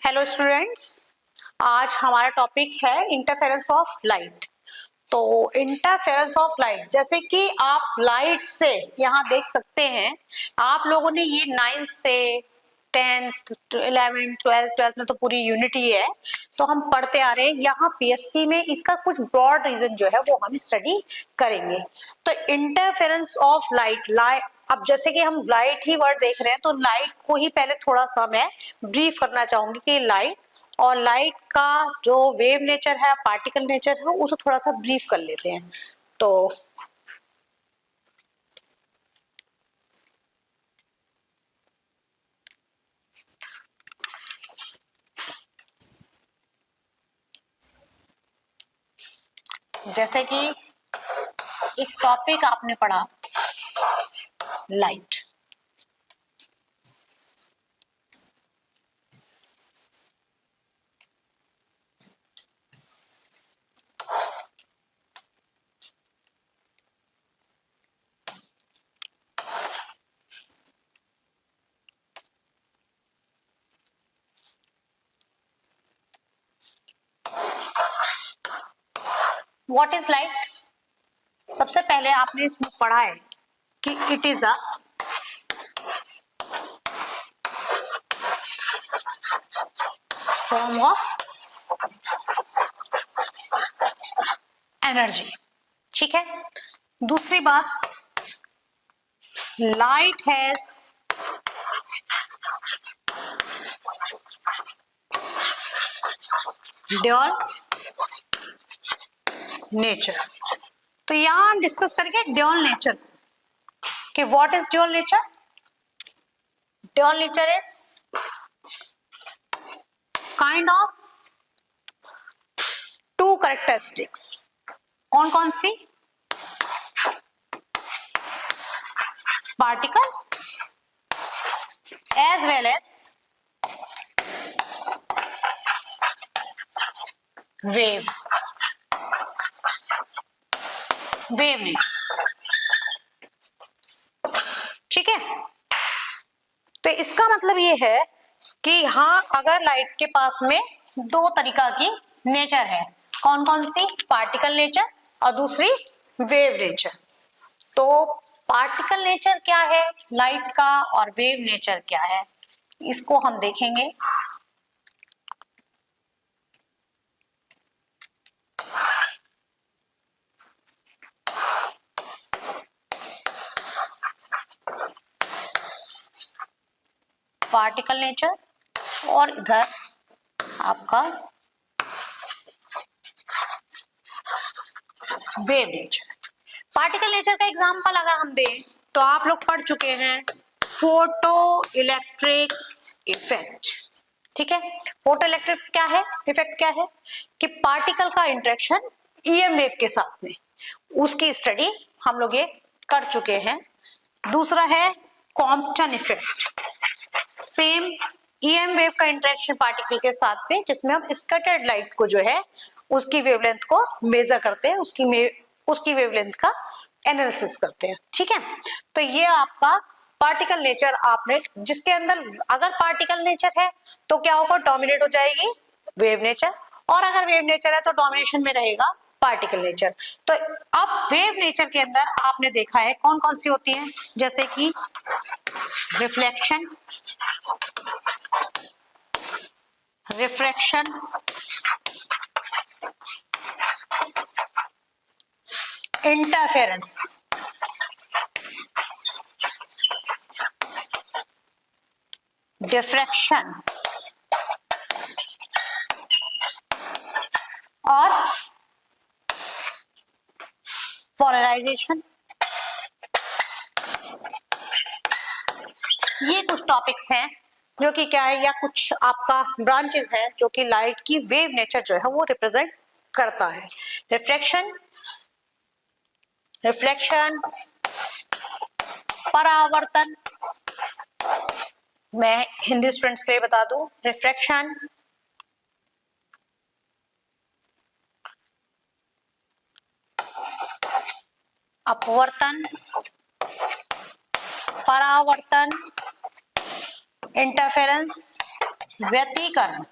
Hello students, आज हमारा topic है इंटरफेरेंस ऑफ लाइट। तो इंटरफेरेंस ऑफ लाइट, जैसे कि आप लाइट से यहाँ देख सकते हैं, आप लोगों ने ये 9th से 10th 11th 12th में तो पूरी यूनिटी है, तो हम पढ़ते आ रहे हैं। यहाँ पीएससी में इसका कुछ ब्रॉड रीजन जो है वो हम स्टडी करेंगे। तो इंटरफेरेंस ऑफ लाइट, अब जैसे कि हम लाइट ही वर्ड देख रहे हैं, तो लाइट को ही पहले थोड़ा सा मैं ब्रीफ करना चाहूंगी कि लाइट और लाइट का जो वेव नेचर है, पार्टिकल नेचर है, उसे थोड़ा सा ब्रीफ कर लेते हैं। तो जैसे कि इस टॉपिक आपने पढ़ा लाइट, व्हाट इज लाइट? सबसे पहले आपने इसमें पढ़ा है कि it is a form of energy. ठीक है, दूसरी बात, लाइट हैज ड्यूअल नेचर। तो यहां हम डिस्कस करेंगे ड्यूअल नेचर कि what is dual nature. Dual nature is kind of two characteristics. कौन कौन सी? Particle as well as wave nature. ठीक है, तो इसका मतलब ये है कि हाँ, अगर लाइट के पास में दो तरीका की नेचर है, कौन कौन सी? पार्टिकल नेचर और दूसरी वेव नेचर। तो पार्टिकल नेचर क्या है लाइट का और वेव नेचर क्या है, इसको हम देखेंगे। पार्टिकल नेचर और इधर आपका वेव नेचर। पार्टिकल नेचर का एग्जांपल अगर हम दें तो आप लोग पढ़ चुके हैं फोटो इलेक्ट्रिक इफेक्ट। ठीक है, फोटो इलेक्ट्रिक क्या है, इफेक्ट क्या है कि पार्टिकल का इंटरेक्शन ईएम वेव के साथ में, उसकी स्टडी हम लोग ये कर चुके हैं। दूसरा है Compton effect, same EM wave का इंटरेक्शन पार्टिकल के साथ में, जिसमें हम स्कैटर्ड लाइट को जो है उसकी वेवलेंथ को मेजर करते हैं, उसकी वेवलेंथ का एनालिसिस करते हैं। ठीक है, तो ये आपका पार्टिकल नेचर आपने, जिसके अंदर अगर पार्टिकल नेचर है तो क्या होगा, डोमिनेट हो जाएगी वेव नेचर, और अगर वेव नेचर है तो डोमिनेशन में रहेगा पार्टिकल नेचर। तो अब वेव नेचर के अंदर आपने देखा है कौन कौन सी होती है, जैसे कि रिफ्लेक्शन, रिफ्रैक्शन, इंटरफेरेंस, डिफ्रैक्शन और पोलराइजेशन। ये कुछ टॉपिक्स हैं जो कि क्या है, या कुछ आपका ब्रांचेस हैं जो कि लाइट की वेव नेचर जो है वो रिप्रेजेंट करता है। रिफ्लेक्शन, परावर्तन, मैं हिंदी स्टूडेंट्स के लिए बता दूं, रिफ्रैक्शन, अपवर्तन, परावर्तन, इंटरफेरेंस व्यतिकरण,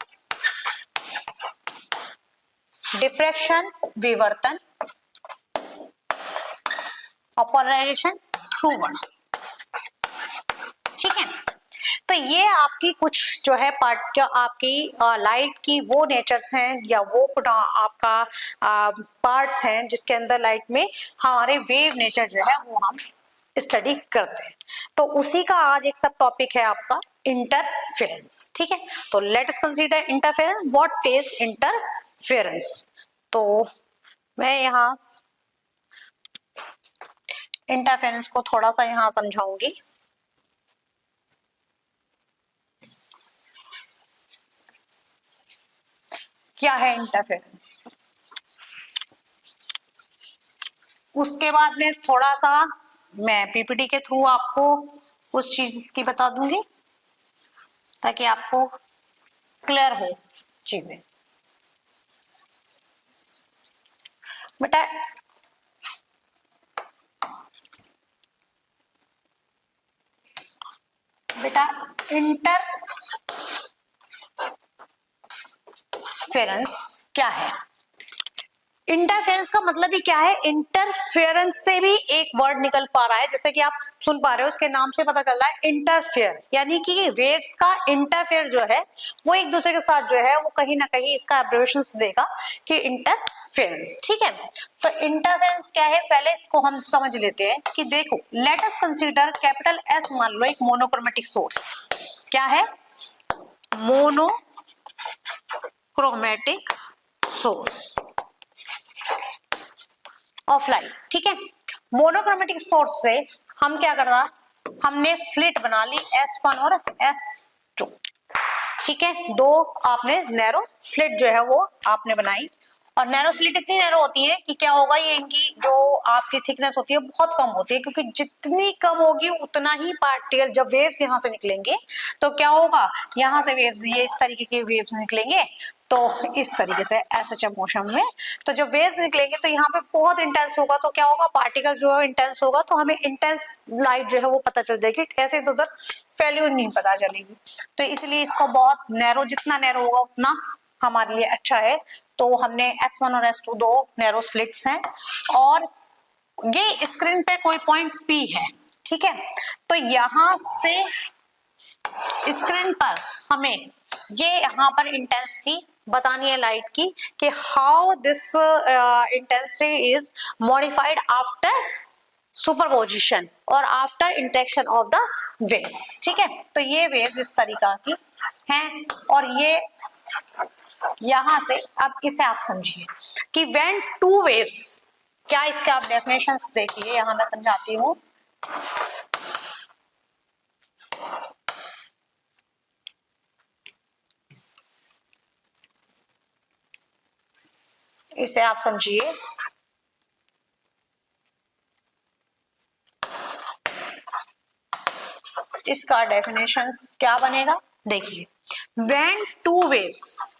डिफ्रैक्शन विवर्तन, और पोलराइजेशन ध्रुवण। ठीक है, तो ये आपकी कुछ जो है पार्ट, जो आपकी लाइट की वो नेचर्स हैं या वो आपका पार्ट्स हैं जिसके अंदर लाइट में हमारे वेव नेचर जो है वो हम स्टडी करते हैं। तो उसी का आज एक सब टॉपिक है आपका इंटरफेरेंस। ठीक है, तो let us consider interference. What is interference? तो मैं यहाँ इंटरफेरेंस को थोड़ा सा यहाँ समझाऊंगी। क्या है इंटरफेरेंस, उसके बाद में थोड़ा सा मैं पीपीटी के थ्रू आपको उस चीज की बता दूंगी ताकि आपको क्लियर हो चीजें। बेटा इंटरफेरेंस क्या है? इंटरफेरेंस का मतलब ही क्या है? इंटरफेरेंस से भी एक वर्ड निकल पा रहा है, जैसे कि आप सुन पा रहे हो, उसके नाम से पता चल रहा है इंटरफेयर, यानी कि वेव्स का इंटरफेयर जो है वो एक दूसरे के साथ जो है वो कहीं ना कहीं इसका एब्रिविएशन देगा कि इंटरफेरेंस। ठीक है, तो इंटरफेरेंस क्या है पहले इसको हम समझ लेते हैं कि देखो, let us consider capital S मान लो एक मोनोक्रोमेटिक सोर्स। क्या है? Monochromatic source of light. ठीक है, मोनोक्रोमेटिक सोर्स से हम क्या कर रहा, हमने स्लिट बना ली S1 और S2। ठीक है, दो आपने नैरो स्लिट जो है वो आपने बनाई, और नैरो स्लिट इतनी नैरो होती है कि क्या होगा, ये इनकी जो आपकी थिकनेस होती है बहुत कम होती है, क्योंकि जितनी कम होगी उतना ही पार्टिकल, जब वेव्स यहाँ से निकलेंगे तो क्या होगा, यहाँ से वेव्स, ये इस तरीके के वेव्स निकलेंगे, तो इस तरीके से एसएचएम मोशन में, तो जब वेव्स निकलेंगे तो यहाँ पे बहुत इंटेंस होगा, तो क्या होगा, पार्टिकल जो है इंटेंस होगा, तो हमें इंटेंस लाइट जो है वो पता चल जाएगी, ऐसे इधर उधर फैल्यू नहीं पता चलेगी। तो इसलिए इसको बहुत नैरो, जितना नैरो होगा उतना हमारे लिए अच्छा है। तो हमने S1 और S2 दो नैरो स्लिट्स हैं, और ये स्क्रीन पे कोई पॉइंट P है। ठीक है, तो यहां से स्क्रीन पर हमें ये यहाँ पर इंटेंसिटी बतानी है लाइट की कि how this intensity is modified after superposition और after interaction of the waves. ठीक है, तो ये वेव्स इस तरीका की हैं, और ये यहां से, अब इसे आप समझिए कि व्हेन टू वेव्स, क्या इसके आप डेफिनेशंस देखिए, यहां मैं समझाती हूं। इसे आप समझिए, इसका डेफिनेशंस क्या बनेगा, देखिए, व्हेन टू वेव्स,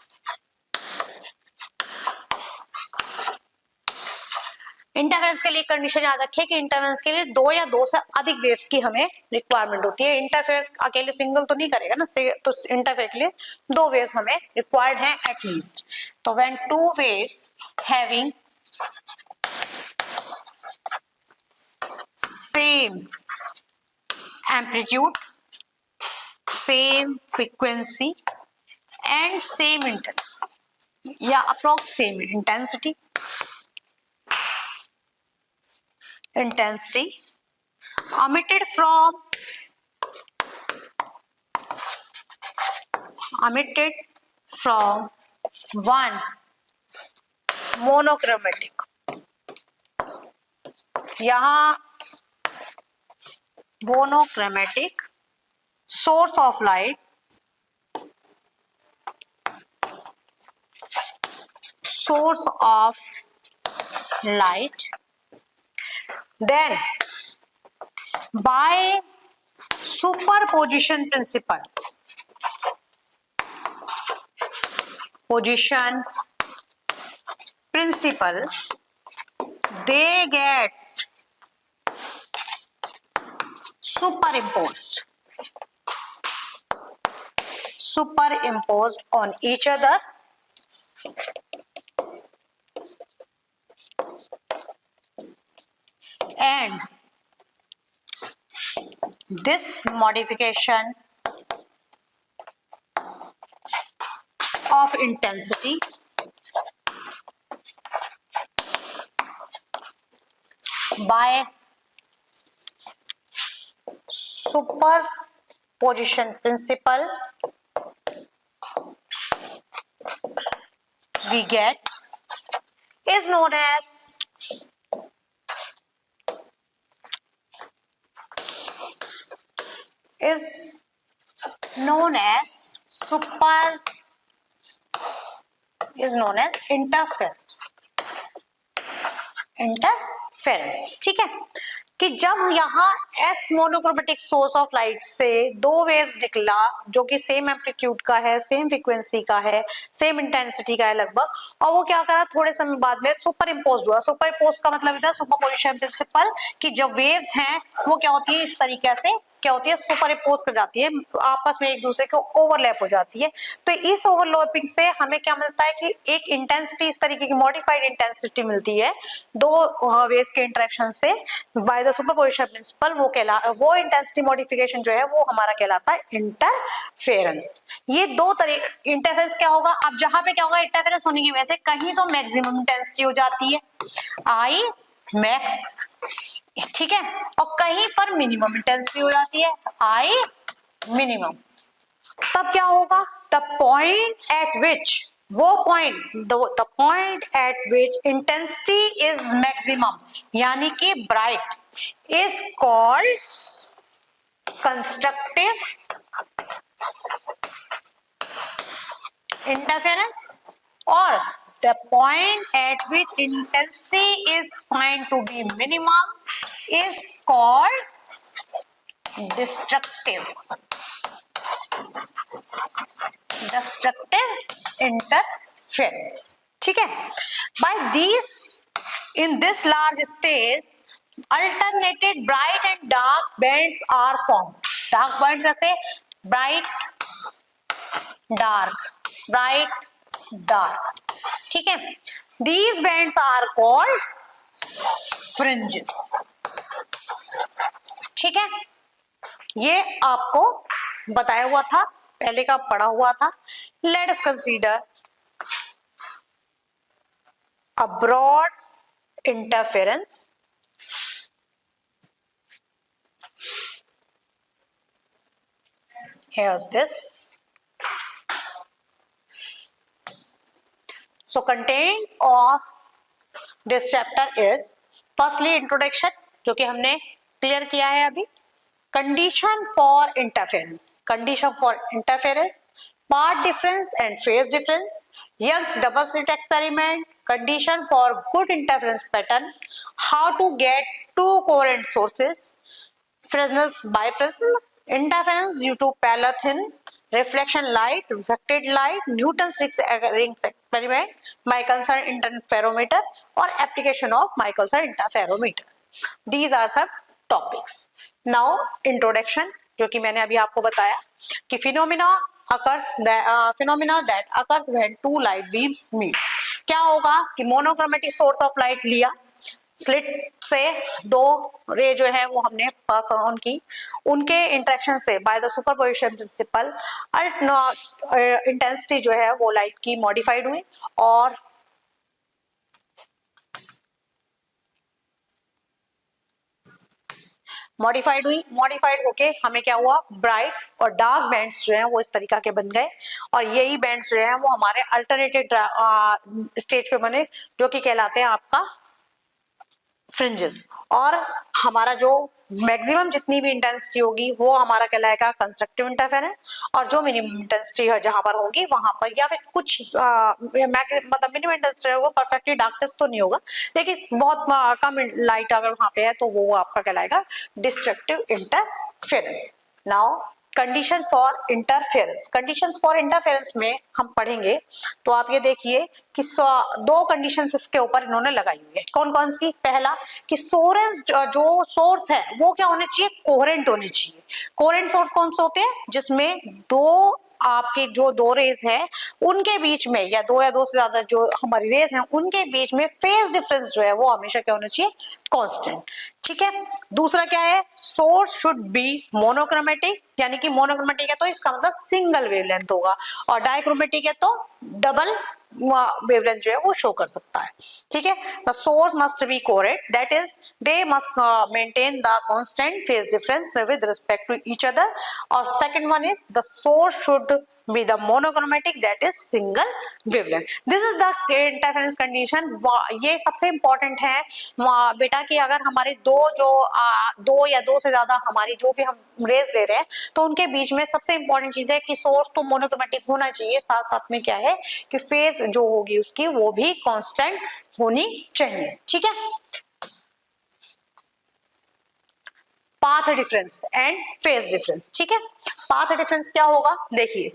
इंटरफेरेंस के लिए कंडीशन याद रखिए कि इंटरफेरेंस के लिए दो या दो से अधिक वेव्स की हमें रिक्वायरमेंट होती है। इंटरफेयर अकेले सिंगल तो नहीं करेगा ना, तो इंटरफेयर के लिए दो वेव्स हमें रिक्वायर्ड है एटलीस्ट। तो when two waves having same amplitude, same frequency and same intense या approx same intensity emitted from one monochromatic, यहाँ monochromatic source of light, then by superposition principle, they get superimposed on each other and this modification of intensity by superposition principle we get is known as interference. ठीक है, कि जब यहाँ S monochromatic source of light से दो waves निकला जो कि सेम एम्पलीट्यूड का है, सेम फ्रीक्वेंसी का है, सेम इंटेंसिटी का है लगभग, और वो क्या करा थोड़े समय बाद में सुपर इम्पोज हुआ। सुपर इम्पोज का मतलब होता है सुपरपोजिशन प्रिंसिपल, कि जब वेव्स हैं वो क्या होती है, इस तरीके से क्या होती है, सुपर इम्पोज कर जाती है, आपस में एक दूसरे को ओवरलैप हो जाती है। तो इस ओवरलैपिंग से हमें क्या मिलता है कि एक इंटेंसिटी, इस तरीके की मॉडिफाइड इंटेंसिटी मिलती है दो वेव्स के इंटरेक्शन से बाय द सुपरपोजिशन प्रिंसिपल। वो इंटेंसिटी मॉडिफिकेशन जो है वो हमारा कहलाता है इंटरफेरेंस। ये दो तरीके इंटरफेरेंस क्या होगा, अब जहां पे क्या होगा इंटरफेरेंस होने की वजह से कहीं तो मैक्सिमम इंटेंसिटी हो जाती है आई मैक्स, ठीक है, और कहीं पर मिनिमम इंटेंसिटी हो जाती है आई मिनिमम। तब क्या होगा, द पॉइंट एट विच, वो point the point eight which intensity is maximum यानी कि bright is called constructive interference, और the point at which intensity is found to be minimum is called destructive interference। ठीक है, by these in this large stage alternated bright and dark bands are formed। dark bands जैसे bright dark, ठीक है, these bands are called fringes। ठीक है, ये आपको बताया हुआ था, पहले का पढ़ा हुआ था। Let us consider a broad interference here's this। So content of this chapter is firstly introduction, जो कि हमने क्लियर किया है अभी, condition for interference, part difference and phase difference, Young's double slit experiment, condition for good interference pattern, how to get two coherent sources, Fresnel's biprism, interference due to parallel thin reflection light, reflected light, Newton's rings experiment, Michelson interferometer और application of Michelson interferometer। These are some topics। Now introduction, जो कि मैंने अभी आपको बताया कि phenomena that occurs when two light beams meet। क्या होगा कि मोनोक्रोमेटिक सोर्स ऑफ लाइट लिया, स्लिट से दो रे जो है वो हमने पास ऑन की, उनके इंटरेक्शन से by the superposition principle intensity जो है वो लाइट की मॉडिफाइड हुई, और मॉडिफाइड होके हमें क्या हुआ, ब्राइट और डार्क बैंड्स जो हैं वो इस तरीका के बन गए, और यही बैंड्स जो हैं वो हमारे अल्टरनेटेड स्टेज पे बने जो कि कहलाते हैं आपका फ्रिंजेस। और हमारा जो मैक्सिमम जितनी भी इंटेंसिटी होगी वो हमारा कहलाएगा कंस्ट्रक्टिव इंटरफेरेंस, और जो मिनिमम इंटेंसिटी है जहां पर होगी वहां पर, या फिर कुछ मतलब मिनिमम इंटेंसिटी होगा, परफेक्टली डार्कनेस तो नहीं होगा लेकिन बहुत कम लाइट अगर वहां पे है तो वो आपका कहलाएगा destructive interference. Now condition for interference में हम पढ़ेंगे, तो आप ये देखिए कि दो कंडीशंस इसके ऊपर इन्होंने लगाई हुई है। कौन कौन सी, पहला कि जो सोर्स है वो क्या होने चाहिए, कोहेरेंट होने चाहिए। कोहेरेंट सोर्स कौन से होते हैं, जिसमें दो आपकी जो दो रेज है उनके बीच में या दो से ज्यादा जो हमारी रेज है उनके बीच में फेज डिफरेंस जो है वो हमेशा क्या होना चाहिए, कांस्टेंट। ठीक है, दूसरा क्या है, सोर्स शुड बी मोनोक्रोमेटिक, यानी कि मोनोक्रोमेटिक है तो इसका मतलब सिंगल वेवलेंथ होगा, और डाइक्रोमेटिक है तो डबल वेवलेंथ जो है वो शो कर सकता है। ठीक है, the source must be coherent, that is they must maintain the constant phase difference with respect to each other, और second one is the source should be the monochromatic, that is single wavelength. This is the interference condition. ये सबसे important है बेटा कि अगर हमारे दो या दो से ज्यादा हमारी जो भी हम रेज ले रहे हैं तो उनके बीच में सबसे important चीज है कि सोर्स तो मोनोक्रोमेटिक होना चाहिए, साथ साथ में क्या है कि फेज जो होगी उसकी वो भी कांस्टेंट होनी चाहिए। ठीक है, path difference and phase difference. ठीक है, पाथ डिफरेंस क्या होगा, देखिए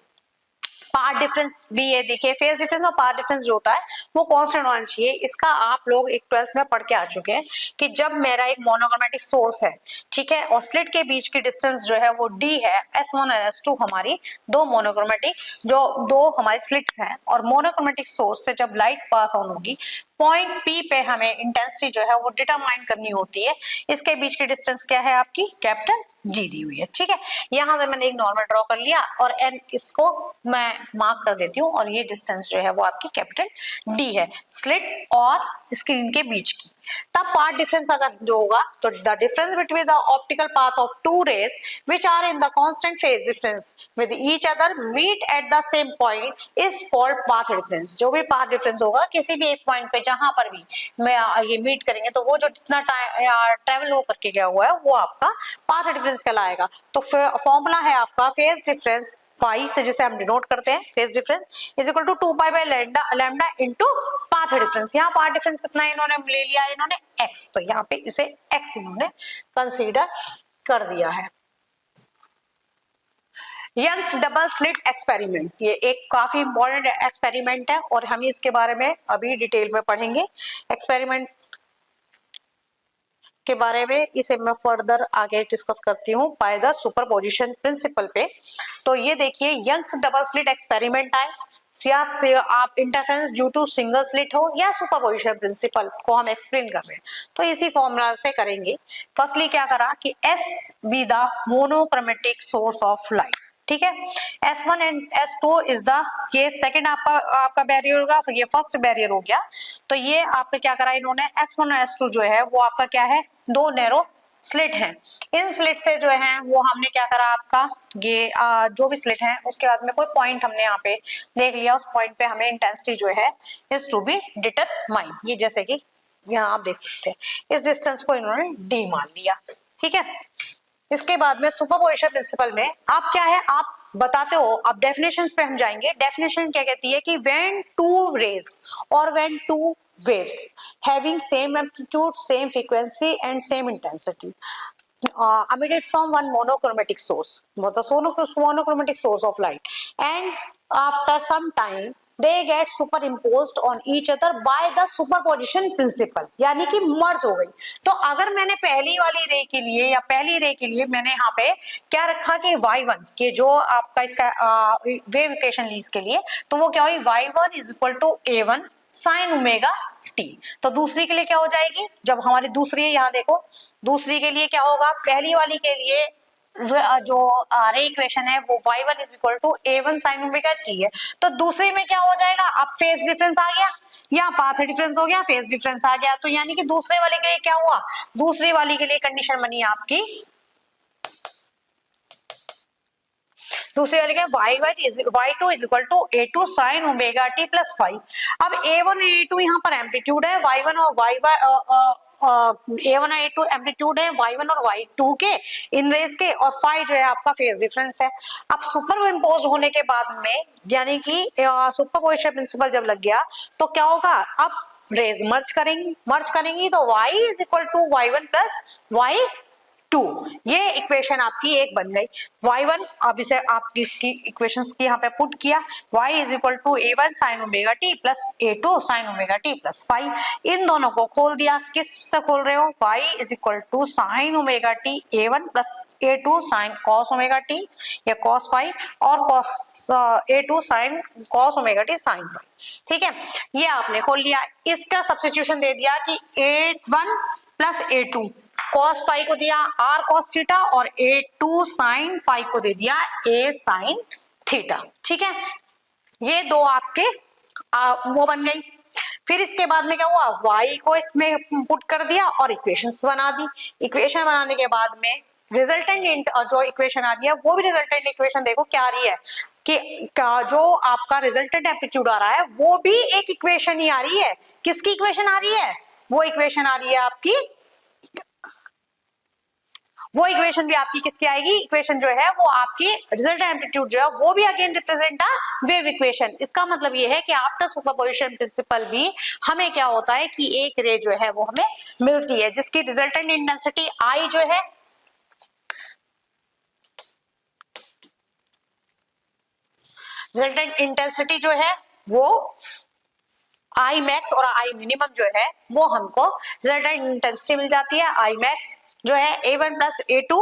पाथ डिफरेंस भी ये देखिए, फेज डिफरेंस और पाथ डिफरेंस जो होता है वो कांस्टेंट होना चाहिए। इसका आप लोग एक 12th में पढ़ के आ चुके हैं कि जब मेरा एक मोनोक्रोमेटिक सोर्स है, ठीक है, और स्लिट के बीच की डिस्टेंस जो है वो d है, S1 और S2 हमारी दो मोनोक्रोमेटिक जो दो हमारे स्लिट्स हैं, और मोनोक्रोमेटिक सोर्स से जब लाइट पास ऑन होगी पॉइंट P पे हमें इंटेंसिटी जो है वो डिटरमाइन करनी होती है। इसके बीच की डिस्टेंस क्या है आपकी, कैपिटल G दी हुई है। ठीक है, यहां से मैंने एक नॉर्मल ड्रॉ कर लिया और n इसको मैं मार्क कर देती हूँ, और ये डिस्टेंस जो है वो आपकी कैपिटल D है स्लिट और स्क्रीन के बीच की। तब पाथ डिफरेंस अगर जो होगा तो the difference between the optical path of two rays which are in the constant phase difference with each other meet at the same point is called path difference. जो भी path difference होगा किसी भी एक पॉइंट पे जहां पर भी मैं ये मीट करेंगे तो वो जो जितना ट्रेवल हो करके गया हुआ है वो आपका पाथ डिफरेंस कहलाएगा। तो फॉर्मूला है आपका फेज डिफरेंस फाई से जिसे हम डिनोट करते हैं, phase difference is equal to 2 pi by lambda into path difference. यहाँ पाथ डिफरेंस कितना इन्होंने ले लिया, इन्होंने x, तो यहाँ पे इसे x इन्होंने कंसीडर कर दिया है। यंग्स डबल स्लिट एक्सपेरिमेंट, ये एक काफी इंपॉर्टेंट एक्सपेरिमेंट है और हम इसके बारे में अभी डिटेल में पढ़ेंगे। एक्सपेरिमेंट के बारे में इसे मैं फर्दर आगे डिस्कस करती हूँ बाय द सुपरपोजिशन प्रिंसिपल पे। तो ये देखिए यंग्स डबल स्लिट एक्सपेरिमेंट है, या से आप interference due to single slit हो या सुपरपोजिशन प्रिंसिपल को हम एक्सप्लेन कर रहे हैं, तो इसी फॉर्मूला से करेंगे। फर्स्टली क्या करा कि S be the monochromatic source of light. ठीक है, S1 and S2 is the, ये सेकंड आपका बैरियर होगा, फिर ये फर्स्ट बैरियर हो गया। तो ये आपका क्या करा इन्होंने, S1 और S2 जो है वो आपका क्या है, दो नैरो स्लिट हैं। इन स्लिट से जो है वो हमने क्या करा, आपका ये जो भी स्लिट है उसके बाद में कोई पॉइंट हमने यहाँ पे देख लिया, उस पॉइंट पे हमें इंटेंसिटी जो है इज टू बी डिटरमाइन। ये जैसे कि यहाँ आप देख सकते हैं इस डिस्टेंस को इन्होंने d मान लिया। ठीक है, इसके बाद में सुपरपोजिशन प्रिंसिपल में आप क्या है, आप बताते हो, अब डेफिनेशंस पे हम जाएंगे। डेफिनेशन क्या कहती है कि व्हेन टू रेज और when two waves having same amplitude, same frequency and same intensity emitted from one monochromatic source, the monochromatic source of light, and after some time they get superimposed on each other by the superposition principle, यानी कि मर्ज हो गई। तो अगर मैंने पहली वाली रे के लिए या पहली रे के लिए मैंने यहाँ पे क्या रखा कि y1 के जो आपका इसका वेव इक्वेशन ली इसके लिए, तो वो क्या हुई, y1 is equal to a1 sine omega t। तो दूसरी के लिए क्या हो जाएगी, जब हमारी दूसरी है, यहाँ देखो दूसरी के लिए क्या होगा, पहली वाली के लिए जो रे इक्वेशन है वो y1 is equal to a1 sine omega t है। तो दूसरी में क्या हो जाएगा, अब फेज डिफरेंस आ गया या पाथ डिफरेंस हो गया, फेज डिफरेंस आ गया। तो यानी कि दूसरे वाले के लिए क्या हुआ, दूसरी वाली के लिए कंडीशन बनी आपकी, दूसरे वाले का y2 is equal to a2 sine omega t plus 5। अब a1 और a2 यहाँ पर एम्पलीट्यूड है, y1 और a1 और a2 एम्पलीट्यूड है y1 और y2 के इन रेज के, और फाई जो है आपका फेज डिफरेंस है। अब सुपर इम्पोज होने के बाद में यानी कि सुपरपोजिशन प्रिंसिपल जब लग गया तो क्या होगा, अब रेज मर्ज करेंगी तो y is equal to y1 plus y 2। ये इक्वेशन आपकी एक बन गई। y1 अब इसे आपकी इसकी इक्वेशंस की यहाँ पे पुट किया, y is equal to a1 sin omega t plus a2 sin omega t plus 5। इन दोनों को खोल दिया, किस से खोल रहे हो, y is equal to sin omega t a1 plus a2 sin cos omega t या cos 5 और cos a2 sin cos omega t sin 5। ठीक है, ये आपने खोल लिया। इसका सब्स्टिट्यूशन दे दिया कि a1 plus a2 cos phi को दिया r cos थीटा और a2 sin फाई को दे दिया a sin थीटा। ठीक है, ये दो आपके वो बन गई। फिर इसके बाद में क्या हुआ, y को इसमें पुट कर दिया और इक्वेशंस बना दी। इक्वेशन बनाने के बाद में रिजल्टेंट जो इक्वेशन आ रही है वो भी रिजल्टेंट इक्वेशन देखो क्या आ रही है कि जो आपका रिजल्टेंट एम्पलीट्यूड आ रहा है वो भी एक इक्वेशन ही आ रही है। किसकी इक्वेशन आ रही है, वो इक्वेशन आ रही है आपकी, वो इक्वेशन भी आपकी किसकी आएगी, इक्वेशन जो है वो आपकी रिजल्ट एम्पलीट्यूड जो है वो भी again represent a wave equation. इसका मतलब ये है कि आफ्टर सुपरपोजिशन प्रिंसिपल भी हमें क्या होता है कि एक रे जो है वो हमें मिलती है जिसकी रिजल्टेंट इंटेंसिटी आई जो है रिजल्टेंट इंटेंसिटी जो है वो आई मैक्स और आई मिनिमम जो है वो हमको रिजल्टेंट इंटेंसिटी मिल जाती है। आई मैक्स जो है a1 प्लस a2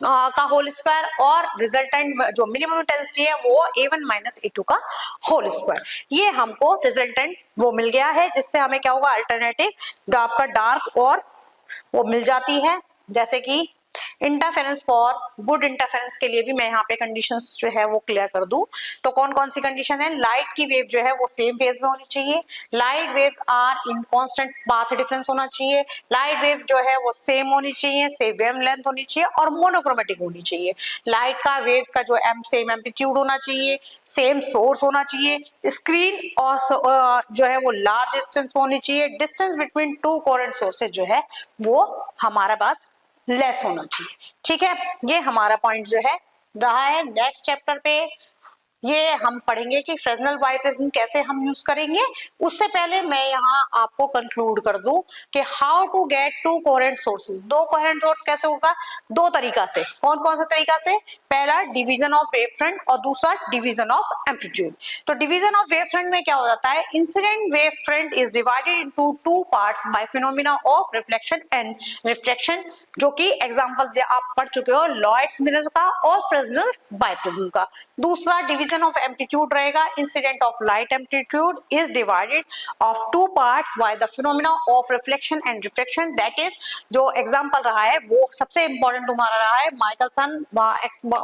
का होल स्क्वायर और रिजल्टेंट जो मिनिमम इंटेंसिटी है वो a1 माइनस a2 का होल स्क्वायर। ये हमको रिजल्टेंट वो मिल गया है जिससे हमें क्या होगा, अल्टरनेटिव आपका डार्क और वो मिल जाती है। जैसे कि इंटरफेरेंस फॉर गुड इंटरफेरेंस के लिए भी मैं यहाँ पे कंडीशंस जो है वो क्लियर कर दूं तो कौन कौन सी कंडीशन है, लाइट की वेव जो है वो सेम फेज में होनी चाहिए, light waves are in constant path difference होना चाहिए, लाइट वेव जो है वो सेम होनी चाहिए, सेम वेवलेंथ होनी चाहिए और मोनोक्रोमेटिक होनी चाहिए। लाइट का वेव का जो सेम एम्पलीट्यूड होना चाहिए, सेम सोर्स होना चाहिए, स्क्रीन और जो है वो लार्ज डिस्टेंस होनी चाहिए, distance between two coherent sources जो है वो हमारा पास लेस होना चाहिए। ठीक है, ये हमारा पॉइंट जो है रहा है। नेक्स्ट चैप्टर पे ये हम पढ़ेंगे कि फ्रेस्नेल बाइप्रिज्म कैसे हम यूज करेंगे। उससे पहले मैं यहाँ आपको कंक्लूड कर दूं कि how to get to coherent sources. दो कोहेरेंट सोर्स कैसे होगा, दो तरीका से। कौन कौन सा तरीका से, पहला डिवीजन ऑफ वेव फ्रंट और दूसरा डिवीजन ऑफ एम्पलीट्यूड। तो डिवीजन ऑफ वेव फ्रंट में क्या हो जाता है, incident wave front is divided into two parts bye phenomena of reflection and refraction, जो कि एग्जांपल आप पढ़ चुके हो लॉयड्स मिरर का और फ्रेस्नेल बाइप्रिज्म का। दूसरा डिवीजन of amplitude रहेगा, incident of light amplitude is divided of two parts by the phenomena of reflection and refraction, that is जो एग्जांपल रहा है वो सबसे इंपॉर्टेंट तुम्हारा रहा है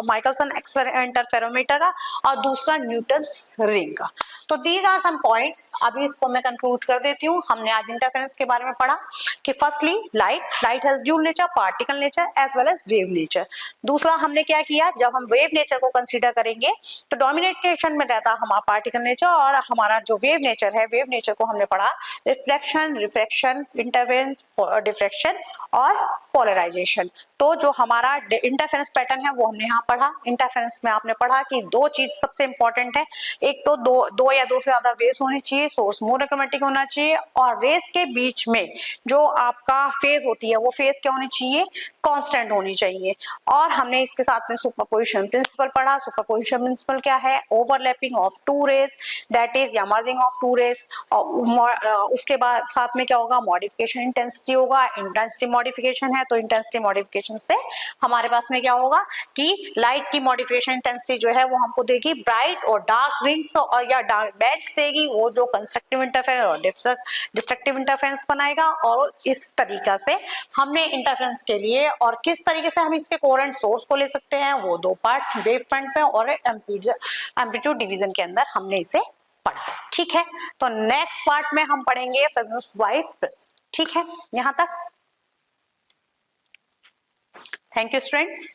माइकलसन इंटरफेरोमीटर का और दूसरा न्यूटन्स रिंग का। तो these are some points, अभी इसको मैं कंक्लूड कर देती हूँ। हमने आज इंटरफेरेंस के बारे में पढ़ा कि firstly light has dual nature, particle nature as well as wave nature. दूसरा हमने क्या किया, जब हम वेव नेचर को कंसीडर करेंगे तो डोमिनेशन में रहता हमारा पार्टिकल नेचर और हमारा जो वेव नेचर है, वेव नेचर को हमने पढ़ा रिफ्लेक्शन, रिफ्रैक्शन, इंटरफेरेंस, डिफ्रैक्शन और पोलराइजेशन। तो जो हमारा इंटरफेरेंस पैटर्न है वो हमने यहाँ पढ़ा। इंटरफेरेंस में आपने पढ़ा कि दो चीज सबसे इंपॉर्टेंट है, एक तो दो या दो से ज्यादा वेव्स होनी चाहिए, सोर्स मोनोक्रोमेटिक होना चाहिए और रेस के बीच में जो आपका फेज होती है वो फेज क्या होनी चाहिए, कांस्टेंट होनी चाहिए। और हमने इसके साथ में सुपरपोजिशन प्रिंसिपल पढ़ा। सुपरपोजिशन प्रिंसिपल क्या है, overlapping of two rays, that is या मर्जिंग ऑफ टू रेज। उसके बाद साथ में क्या होगा, मॉडिफिकेशन इंटेंसिटी होगा। इंटेंसिटी मॉडिफिकेशन है तो इंटेंसिटी मॉडिफिकेशन से हमारे पास में क्या होगा कि लाइट की मॉडिफिकेशन इंटेंसिटी जो है वो हमको देगी ब्राइट और डार्क रिंग्स और या डार्क बैंड्स देगी, वो जो कंस्ट्रक्टिव इंटरफेरेंस और डिस्ट्रक्टिव इंटरफेरेंस बनाएगा। और इस तरीका से हमने इंटरफेरेंस के लिए और किस तरीके से हम इसके कोहेरेंट सोर्स को ले सकते हैं वो दो पार्ट्स वेव फ्रंट पे और एम्पलीट्यूड डिवीजन के अंदर हमने इसे पढ़ा। ठीक है, तो नेक्स्ट पार्ट में हम पढ़ेंगे फ्रेस्नेल बाइप्रिज्म। ठीक है, यहाँ तक। Thank you students.